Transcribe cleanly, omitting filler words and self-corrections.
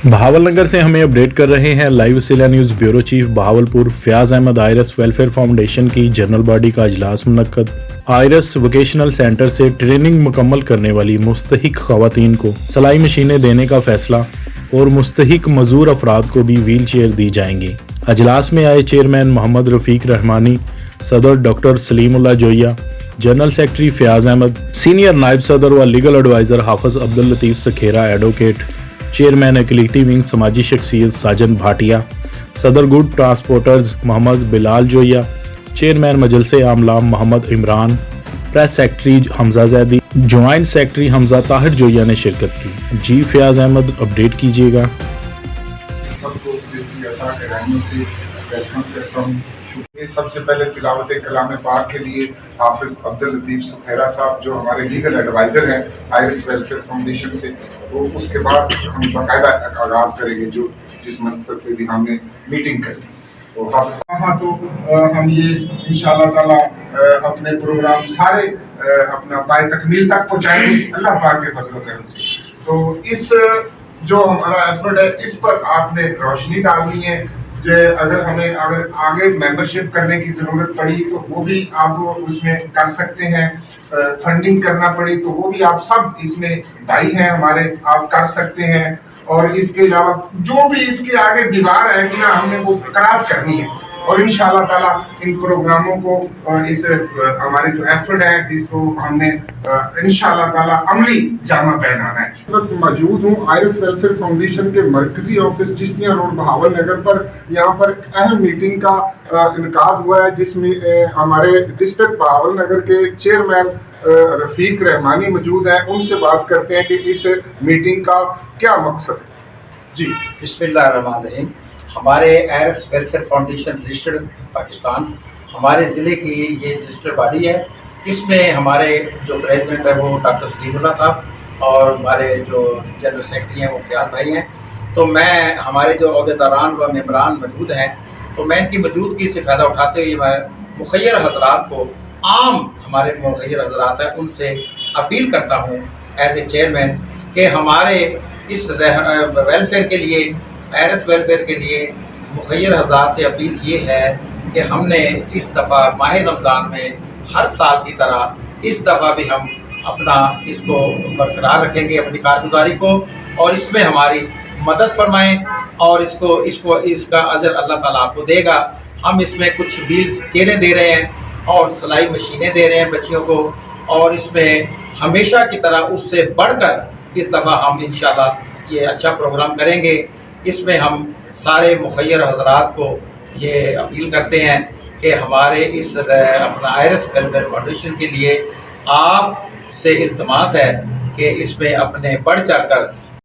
बहावल नगर से हमें अपडेट कर रहे हैं live Waseela news bureau chief Bahawalpur Fayyaz Ahmed. Ayras welfare foundation की जनरल बॉडी का इजलास मुनक्कद। आयरस वोकेशनल सेंटर से ट्रेनिंग मुकम्मल करने वाली मुस्तहिक खवातीन को सिलाई मशीनें देने का फैसला और मुस्तहिक मजूर अफराद को भी व्हील चेयर दी जाएंगी। अजलास में आए चेयरमैन मोहम्मद रफीक रहमानी, सदर doctor Salimullah Zoya, general secretary Fayaz Ahmed, senior नायब सदर व legal adviser Hafiz Abdul Latif Sakhera advocate, chairman अकलीती विंग समाजी शख्सियत साजन भाटिया, सदर good transporters Mohammad Bilal Zoya, chairman मजलिस आमला Mohammad Imran, press secretary Hamza Zaidi, joint secretary Hamza Tahir Zoya ने शिरकत की। जी फयाज अहमद अपडेट कीजिएगा। सबसे पहले तिलावत कलाम पाक के लिए हाफिज अब्दुल लतीफ़ सखेरा साहब जो हमारे लीगल एडवाइज़र हैं आयरस वेलफेयर फाउंडेशन से, वो उसके बाद हम बाकायदा आगाज़ करेंगे जो जिस मकसद पे भी हमने मीटिंग करी। तो हाफिज तो हम ये इंशाअल्लाह ताला अपने प्रोग्राम सारे अपना पाए तकमील तक पहुँचाएंगे अल्लाह पाक के फजल करम से। तो इस जो हमारा एफर्ट है इस पर आपने रोशनी डालनी है। जो अगर आगे मेंबरशिप करने की ज़रूरत पड़ी तो वो भी आप उसमें कर सकते हैं, फंडिंग करना पड़ी तो वो भी आप सब इसमें भाई हैं हमारे, आप कर सकते हैं। और इसके अलावा जो भी इसके आगे दीवार है कि ना हमने वो क्रॉस करनी है और इंशाअल्लाह ताला इन प्रोग्रामों को इस हमारे जो एफर्ट है इसको हमने इंशाअल्लाह ताला अमली जामा पहनाना है। इस वक्त मौजूद हूँ आयरस वेलफेयर फाउंडेशन के मरकजी ऑफिस चिश्तिया रोड बहावल नगर पर। यहाँ पर अहम मीटिंग का इनकाद हुआ है जिसमें हमारे डिस्ट्रिक्ट बहावल नगर के चेयरमैन रफीक रहमानी मौजूद हैं। उनसे बात करते हैं कि इस मीटिंग का क्या मकसद है। जी बिस्मिल्लाहिर्रहमानिर्रहीम। हमारे Ayras welfare foundation registered Pakistan हमारे ज़िले की ये रजिस्टर्ड बॉडी है। इसमें हमारे जो प्रेसिडेंट है वो डॉक्टर सलीमुल्लाह साहब और हमारे जो जनरल सेक्रेटरी हैं वो फयाज भाई हैं। तो मैं हमारे जो अहदेदारान व मेम्बरान मौजूद हैं तो मैं इनकी मौजूदगी से फ़ायदा उठाते हुए मैं मुखय्यर हज़रात को आम हमारे मुखय्यर हज़रात हैं उनसे अपील करता हूँ एज ए चेयरमैन कि हमारे इस वेलफेयर के लिए आयरस वेलफेयर के लिए मुखय्यर हज़रात से अपील ये है कि हमने इस दफ़ा माह रमज़ान में हर साल की तरह इस दफ़ा भी हम अपना इसको बरकरार रखेंगे अपनी कारगुजारी को और इसमें हमारी मदद फरमाएं और इसका अजर अल्लाह ताला आपको देगा। हम इसमें कुछ व्हील चेयरें दे रहे हैं और सिलाई मशीनें दे रहे हैं बच्चियों को और इसमें हमेशा की तरह उससे बढ़कर इस दफ़ा हम इंशाअल्लाह ये अच्छा प्रोग्राम करेंगे। इसमें हम सारे मुखय्यर हज़रात को ये अपील करते हैं कि हमारे इस अपना आयरस वेलफेयर फाउंडेशन के लिए आप से इल्तमास है कि इसमें अपने बढ़ चढ़ कर